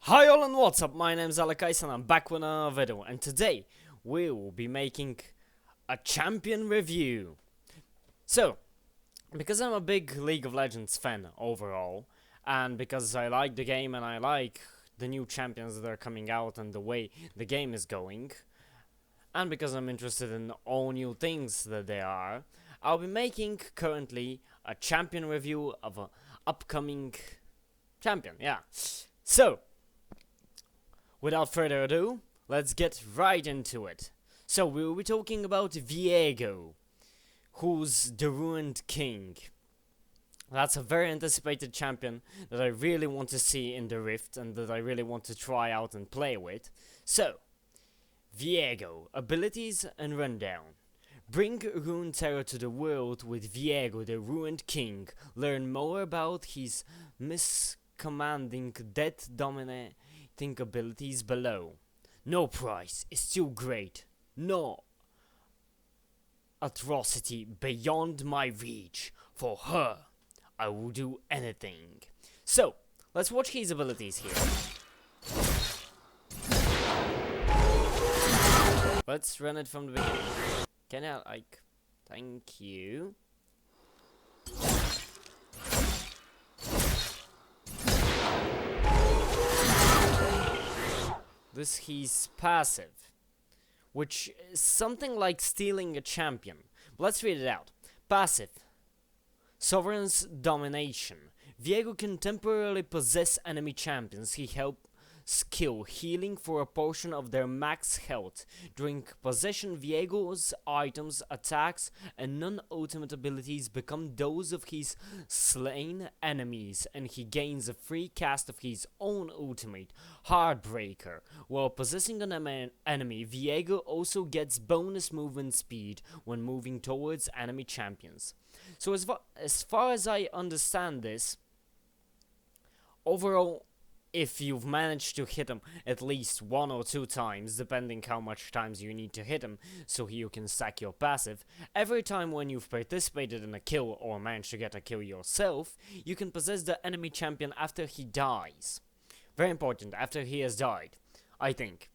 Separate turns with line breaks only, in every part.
Hi all and what's up, my name's Alekais and I'm back with another video, and today we will be making a champion review. So, because I'm a big League of Legends fan overall, and because I like the game and I like the new champions that are coming out and the way the game is going, and because I'm interested in all new things that there are, I'll be making currently a champion review of an upcoming champion, yeah. So, without further ado, let's get right into it. So we'll be talking about Viego, who's the Ruined King. That's a very anticipated champion that I really want to see in the Rift and that I really want to try out and play with. So, Viego, abilities and rundown. Bring Rune Terror to the world with Viego, the Ruined King. Learn more about his miscommanding death dominating abilities below. No price is too great. No atrocity beyond my reach. For her, I will do anything. So, let's watch his abilities here. Let's run it from the beginning. Can I, thank you. This he's passive, which is something like stealing a champion. Let's read it out. Passive. Sovereign's domination. Viego can temporarily possess enemy champions he helps kill, healing for a portion of their max health. During possession, Viego's items, attacks, and non-ultimate abilities become those of his slain enemies, and he gains a free cast of his own ultimate, Heartbreaker. While possessing an enemy, Viego also gets bonus movement speed when moving towards enemy champions. So as far as I understand this, overall, if you've managed to hit him at least 1 or 2 times, depending how much times you need to hit him so you can stack your passive, every time when you've participated in a kill or managed to get a kill yourself, you can possess the enemy champion after he dies. Very important, after he has died, I think.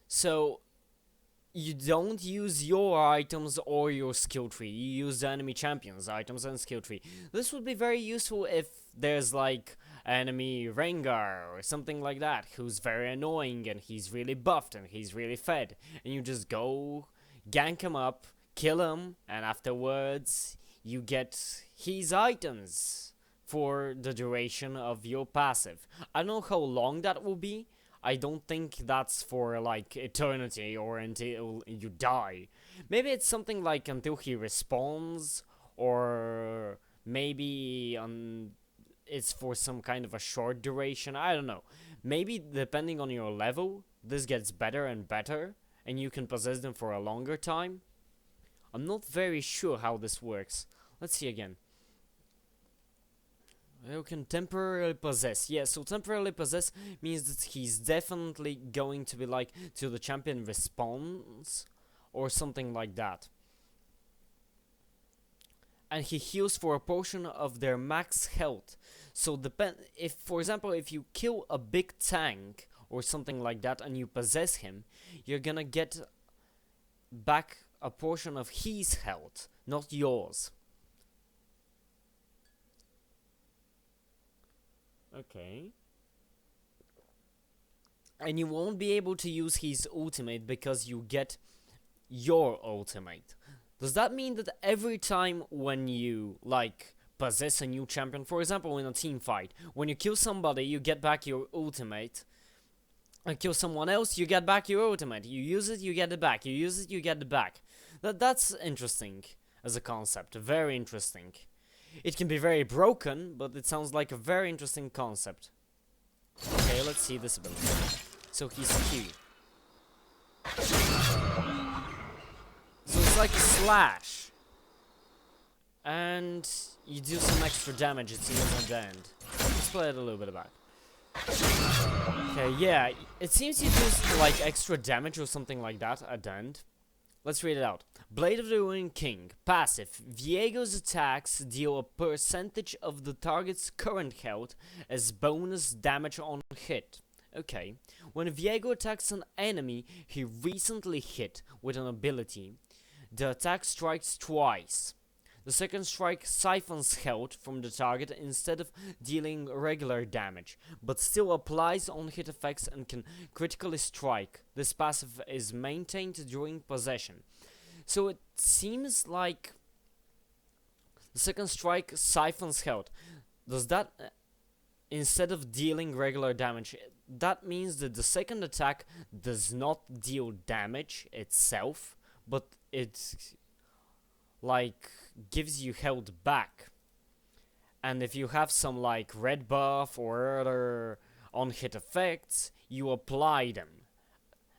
So, you don't use your items or your skill tree, you use the enemy champion's items and skill tree. This would be very useful if there's like enemy Rengar or something like that, who's very annoying and he's really buffed and he's really fed, and you just go gank him up, kill him, and afterwards you get his items for the duration of your passive. I don't know how long that will be. I don't think that's for like eternity or until you die. Maybe it's something like until he respawns, or maybe it's for some kind of a short duration. I don't know. Maybe depending on your level, this gets better and better, and you can possess them for a longer time. I'm not very sure how this works. Let's see again. You can temporarily possess. Yeah, so temporarily possess means that he's definitely going to be like till the champion respawns or something like that. And he heals for a portion of their max health. So if, for example, if you kill a big tank or something like that and you possess him, you're gonna get back a portion of his health, not yours. Okay. And you won't be able to use his ultimate because you get your ultimate. Does that mean that every time when you, like, possess a new champion, for example in a team fight, when you kill somebody, you get back your ultimate, and kill someone else, you get back your ultimate, you use it, you get it back, you use it, you get it back. That's interesting as a concept, very interesting. It can be very broken, but it sounds like a very interesting concept. Okay, let's see this ability. So he's Q. So it's like a slash. And you do some extra damage, it seems, at the end. Let's play it a little bit back. Okay, yeah, it seems you do like extra damage or something like that at the end. Let's read it out. Blade of the Ruined King. Passive. Viego's attacks deal a percentage of the target's current health as bonus damage on hit. Okay. When Viego attacks an enemy he recently hit with an ability, the attack strikes twice. The second strike siphons health from the target instead of dealing regular damage, but still applies on-hit effects and can critically strike. This passive is maintained during possession. So it seems like the second strike siphons health. Does that, instead of dealing regular damage, that means that the second attack does not deal damage itself, but it like gives you health back. And if you have some like red buff or other on-hit effects, you apply them.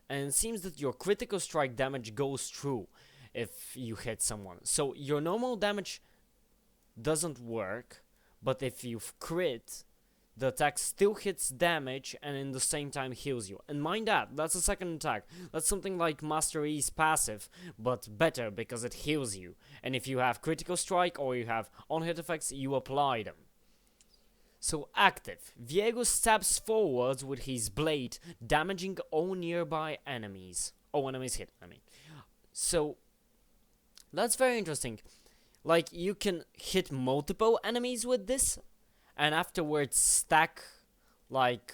And it seems that your critical strike damage goes through if you hit someone. So your normal damage doesn't work, but if you crit, the attack still hits damage and in the same time heals you. And mind that, that's a second attack. That's something like Master Yi's passive, but better because it heals you. And if you have critical strike or you have on-hit effects, you apply them. So active. Viego stabs forwards with his blade, damaging all nearby enemies. Oh, enemies hit, I mean. So, that's very interesting. Like, you can hit multiple enemies with this, and afterwards stack like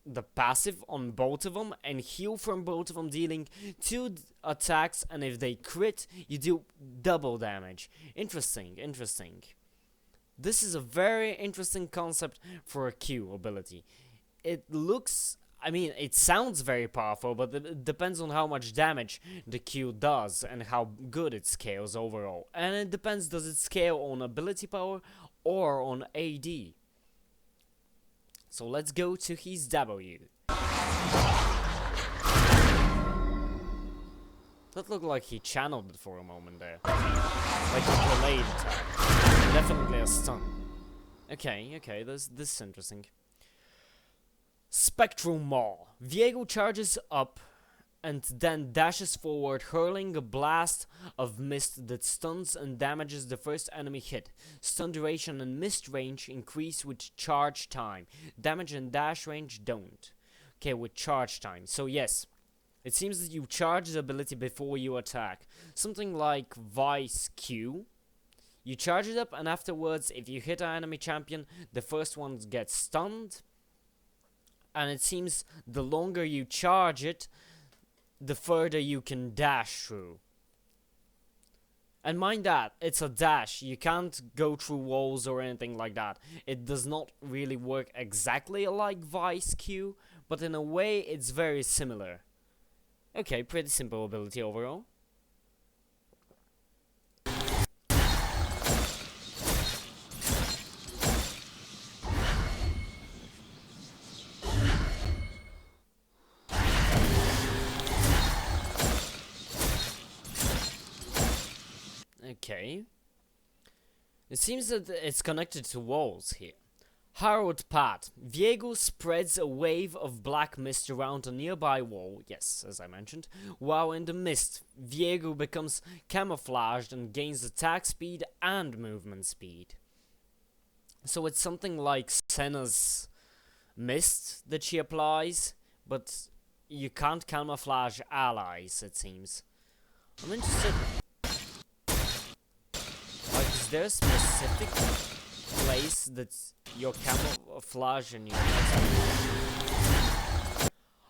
the passive on both of them and heal from both of them, dealing 2 attacks, and if they crit you do double damage. Interesting. This is a very interesting concept for a Q ability. It looks, I mean, it sounds very powerful, but it depends on how much damage the Q does and how good it scales overall. And it depends, does it scale on ability power or on AD? So let's go to his W. That looked like he channeled it for a moment there. Like a delayed attack. Definitely a stun. Okay, this is interesting. Spectral Maw. Viego charges up and then dashes forward, hurling a blast of mist that stuns and damages the first enemy hit. Stun duration and mist range increase with charge time. Damage and dash range don't. Okay, with charge time. So yes, it seems that you charge the ability before you attack. Something like Vice Q. You charge it up and afterwards, if you hit an enemy champion, the first one gets stunned. And it seems the longer you charge it, the further you can dash through. And mind that, it's a dash. You can't go through walls or anything like that. It does not really work exactly like Vice Q, but in a way it's very similar. Okay, pretty simple ability overall. Okay. It seems that it's connected to walls here. Harrowed Path. Viego spreads a wave of black mist around a nearby wall, yes, as I mentioned. While in the mist, Viego becomes camouflaged and gains attack speed and movement speed. So it's something like Senna's mist that she applies, but you can't camouflage allies, it seems. I'm interested. Like, is there a specific place that's your camouflage and your...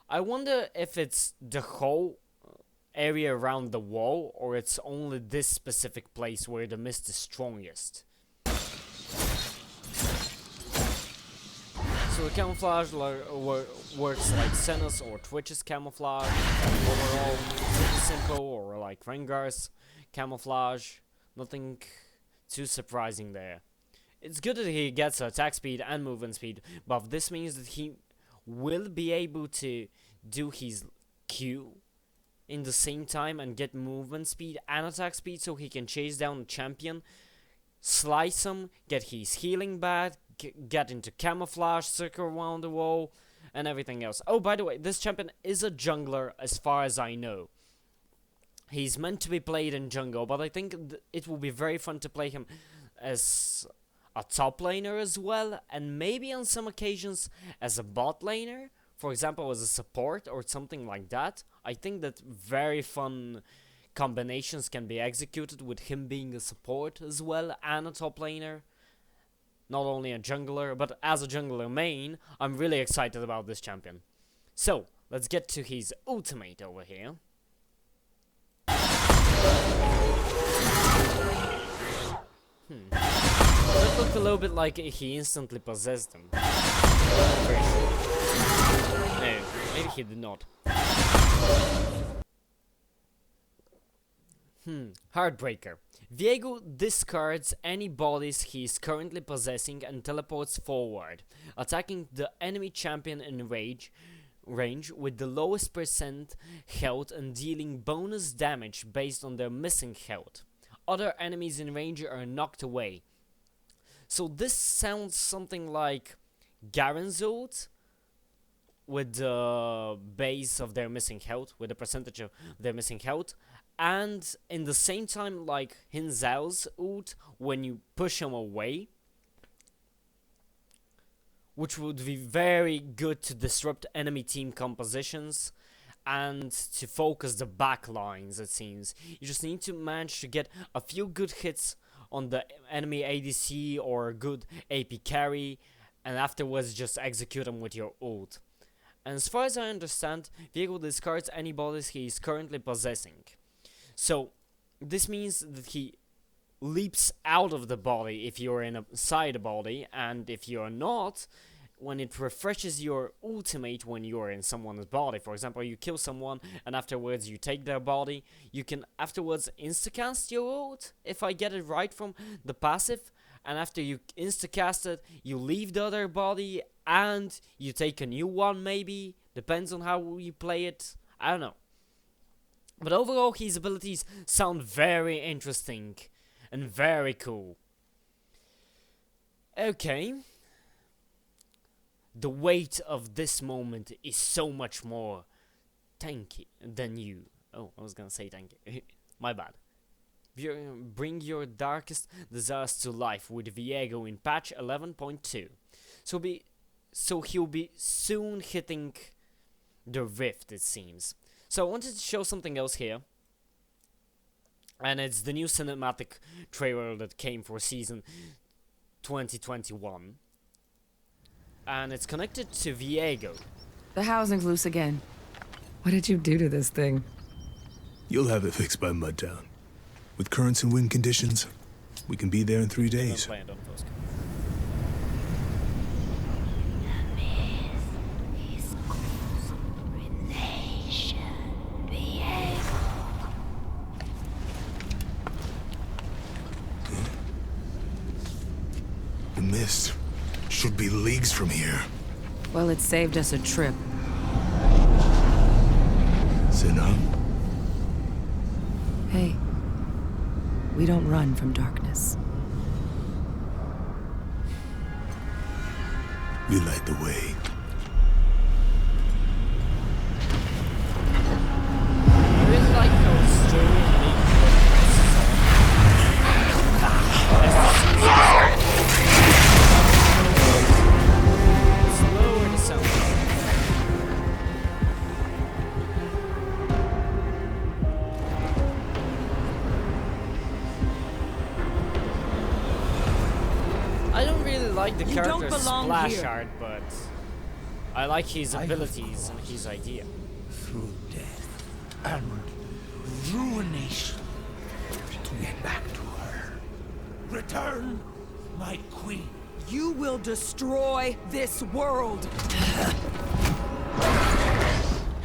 I wonder if it's the whole area around the wall, or it's only this specific place where the mist is strongest. So the camouflage works like Senna's or Twitch's camouflage. Overall, pretty simple, or like Rengar's camouflage. Nothing too surprising there. It's good that he gets attack speed and movement speed, but this means that he will be able to do his Q in the same time and get movement speed and attack speed, so he can chase down the champion, slice him, get his healing back, get into camouflage, circle around the wall, and everything else. Oh, by the way, this champion is a jungler as far as I know. He's meant to be played in jungle, but I think it will be very fun to play him as a top laner as well, and maybe on some occasions as a bot laner, for example as a support or something like that. I think that very fun combinations can be executed with him being a support as well and a top laner. Not only a jungler, but as a jungler main, I'm really excited about this champion. So, let's get to his ultimate over here. That looked a little bit like he instantly possessed him. No, maybe he did not. Heartbreaker. Viego discards any bodies he is currently possessing and teleports forward, attacking the enemy champion in range with the lowest percent health and dealing bonus damage based on their missing health. Other enemies in range are knocked away. So this sounds something like Garen's ult with the base of their missing health, with the percentage of their missing health, and in the same time like Hin Zhao's ult when you push him away, which would be very good to disrupt enemy team compositions and to focus the back lines, it seems. You just need to manage to get a few good hits on the enemy ADC or a good AP carry, and afterwards just execute them with your ult. And as far as I understand, Viego discards any bodies he is currently possessing. So, this means that he leaps out of the body if you're inside the body, and if you're not, when it refreshes your ultimate when you're in someone's body. For example, you kill someone and afterwards you take their body, you can afterwards instacast your ult, if I get it right from the passive, and after you instacast it, you leave the other body and you take a new one maybe, depends on how you play it, I don't know. But overall, his abilities sound very interesting and very cool. Okay. The weight of this moment is so much more tanky than you. Oh, I was gonna say tanky. My bad. Bring your darkest desires to life with Viego in patch 11.2. So he'll be soon hitting the rift, it seems. So I wanted to show something else here, and it's the new cinematic trailer that came for season 2021, and it's connected to Viego.
The housing's loose again. What did you do to this thing?
You'll have it fixed by Mudtown. With currents and wind conditions, we can be there in 3 days. The mist should be leagues from here.
Well, it saved us a trip.
Sinha?
Hey, we don't run from darkness.
We light the way.
I really like those story slower the sound. I don't really like the character's splash art, but I like his abilities and his idea.
Through death and ruination to get back to her. Return, my queen.
You will destroy this world!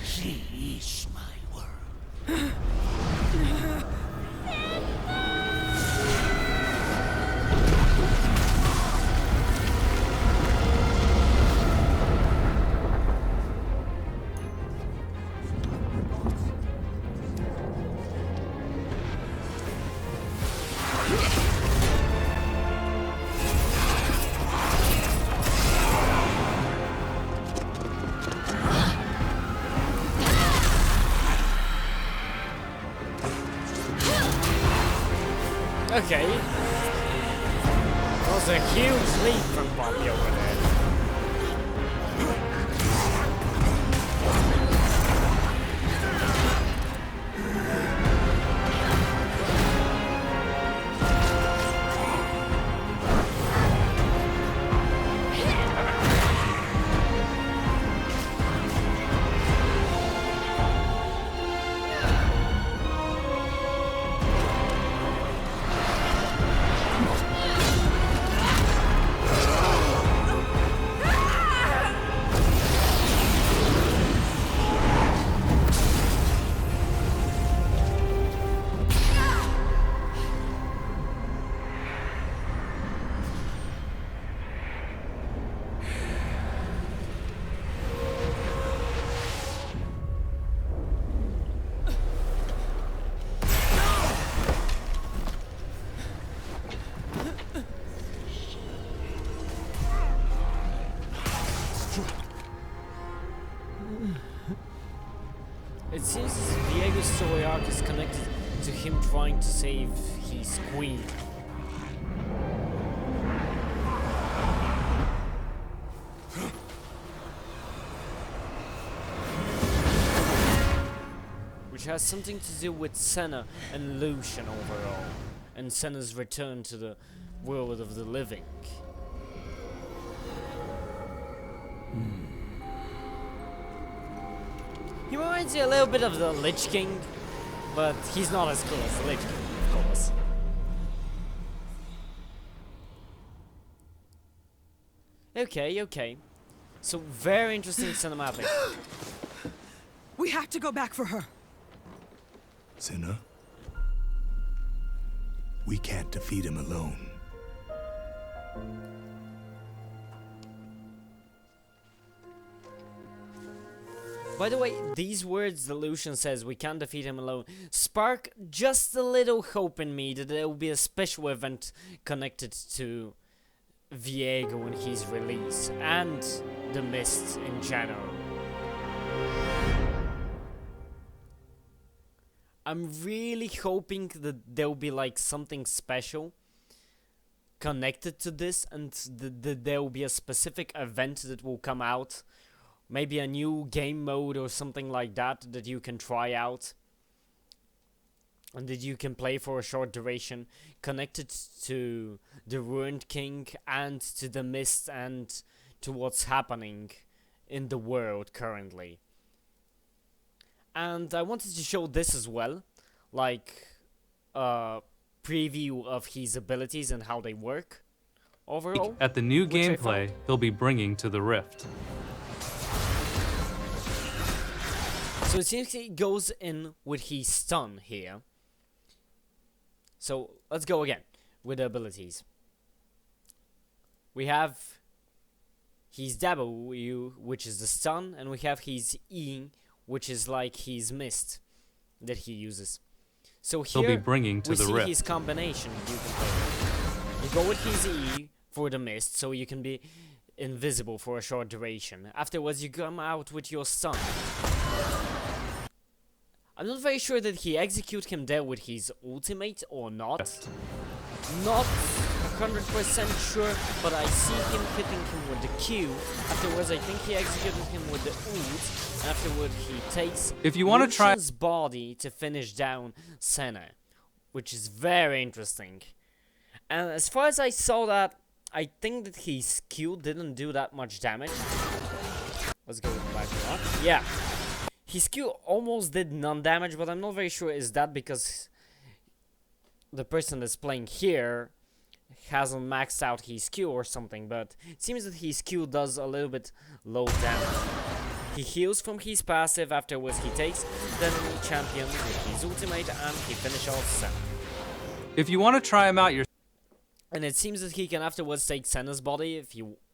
She is my world.
Okay. That was a huge leap from Bobby over there. It seems as if Viego's story arc is connected to him trying to save his queen. Which has something to do with Senna and Lucian overall, and Senna's return to the world of the living. He reminds you a little bit of the Lich King, but he's not as cool as the Lich King, of course. Okay. So, very interesting cinematic.
We have to go back for her.
Senna, we can't defeat him alone.
By the way, these words the Lucian says, we can't defeat him alone, spark just a little hope in me that there will be a special event connected to Viego and his release, and the Mist in general. I'm really hoping that there will be like something special connected to this, and that there will be a specific event that will come out. Maybe a new game mode or something like that that you can try out. And that you can play for a short duration. Connected to the Ruined King and to the Mist and to what's happening in the world currently. And I wanted to show this as well. Like a preview of his abilities and how they work overall.
At the new
which I
gameplay
found.
he'll be bringing to the Rift.
So it seems he goes in with his stun here. So let's go again with the abilities. We have his W, which is the stun, and we have his E, which is like his mist that he uses. So
He'll
here
be bringing to
we
the
see
Rift.
his combination you can play with. You go with his E for the mist, so you can be invisible for a short duration. Afterwards you come out with your stun. I'm not very sure that he execute him there with his ultimate or not. Not 100% sure, but I see him hitting him with the Q. Afterwards I think he executed him with the ult. And afterward he takes
If you want to try
Lucian's body to finish down Senna. Which is very interesting. And as far as I saw that, I think that his Q didn't do that much damage. Let's go back to watch. Yeah. His Q almost did none damage, but I'm not very sure is that because the person that's playing here hasn't maxed out his Q or something, but it seems that his Q does a little bit low damage. He heals from his passive, afterwards he takes the enemy champion with his ultimate and he finishes off Senna.
If you want to try him out
And it seems that he can afterwards take Senna's body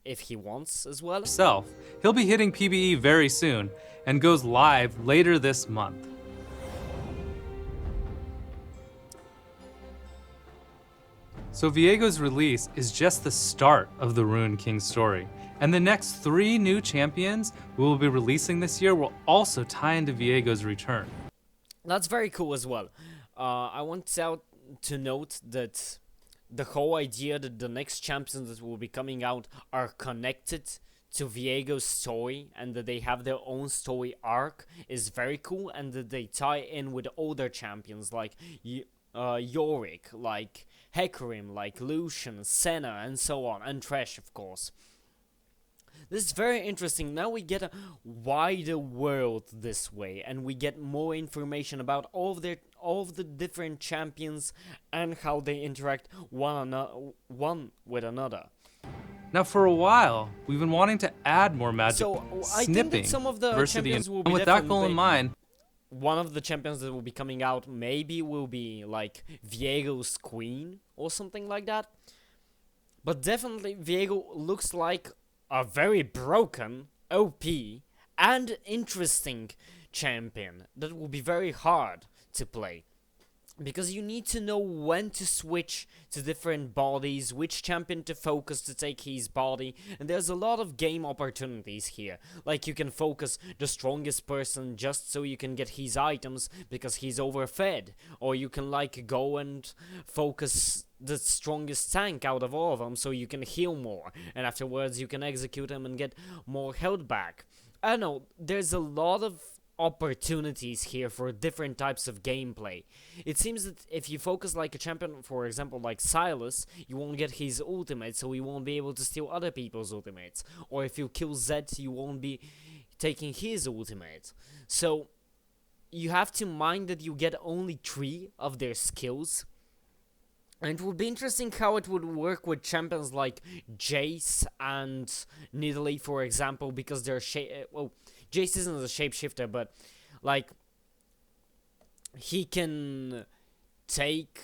if he wants as well.
yourself, he'll be hitting PBE very soon and goes live later this month. So Viego's release is just the start of the Ruined King story, and the next 3 new champions we will be releasing this year will also tie into Viego's return.
That's very cool as well. I want to to note that the whole idea that the next champions that will be coming out are connected to Viego's story and that they have their own story arc is very cool, and that they tie in with older champions like Yorick, like Hecarim, like Lucian, Senna, and so on, and Thresh, of course. This is very interesting. Now we get a wider world this way, and we get more information about all of the different champions and how they interact one with another.
Now, for a while, we've been wanting to add more magic
So I think
snipping
that some of the
diversity,
champions will be
and with that goal
definitely
in mind,
one of the champions that will be coming out maybe will be like Viego's queen or something like that. But definitely Viego looks like a very broken, OP, and interesting champion that will be very hard to play. Because you need to know when to switch to different bodies, which champion to focus to take his body, and there's a lot of game opportunities here. Like you can focus the strongest person just so you can get his items because he's overfed, or you can like go and focus the strongest tank out of all of them so you can heal more, and afterwards you can execute him and get more health back. I don't know, there's a lot of opportunities here for different types of gameplay. It seems that if you focus like a champion, for example like Silas, you won't get his ultimate, so you won't be able to steal other people's ultimates. Or if you kill Zed, you won't be taking his ultimate. So you have to mind that you get only 3 of their skills. And it would be interesting how it would work with champions like Jace and Nidalee, for example, because they're well, Jace isn't a shapeshifter, but like he can take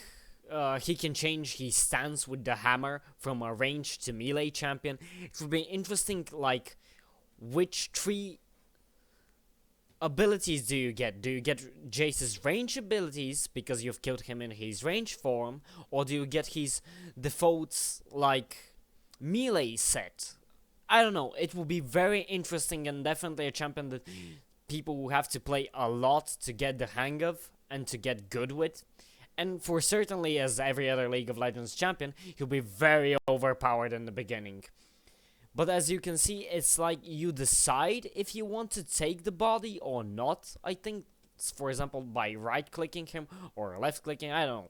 he can change his stance with the hammer from a range to melee champion. It would be interesting, like, which 3 abilities do you get? Do you get Jace's range abilities because you've killed him in his range form, or do you get his default like melee set? I don't know. It will be very interesting and definitely a champion that people will have to play a lot to get the hang of and to get good with. And for certainly, as every other League of Legends champion, he'll be very overpowered in the beginning. But as you can see, it's like you decide if you want to take the body or not. I think, for example, by right-clicking him or left-clicking, I don't know.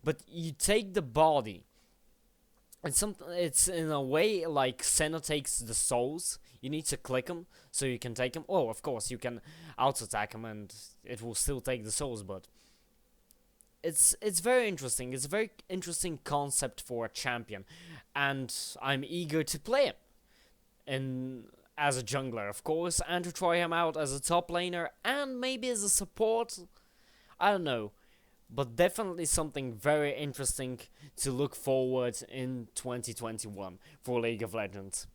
But you take the body. It's in a way like Senna takes the souls. You need to click him so you can take him. Oh, of course, you can out-attack him and it will still take the souls, but it's very interesting. It's a very interesting concept for a champion, and I'm eager to play him. And as a jungler, of course, and to try him out as a top laner and maybe as a support. I don't know. But definitely something very interesting to look forward in 2021 for League of Legends.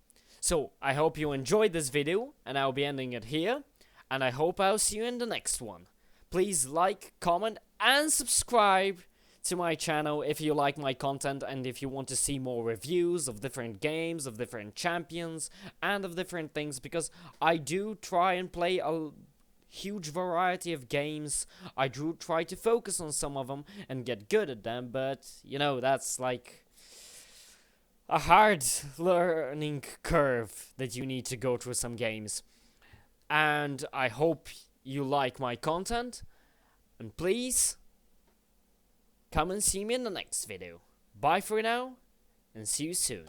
So, I hope you enjoyed this video, and I'll be ending it here, and I hope I'll see you in the next one. Please like, comment, and subscribe to my channel if you like my content and if you want to see more reviews of different games, of different champions, and of different things, because I do try and play a huge variety of games. I do try to focus on some of them and get good at them, but you know, that's like a hard learning curve that you need to go through some games. And I hope you like my content, and please come and see me in the next video. Bye for now, and see you soon.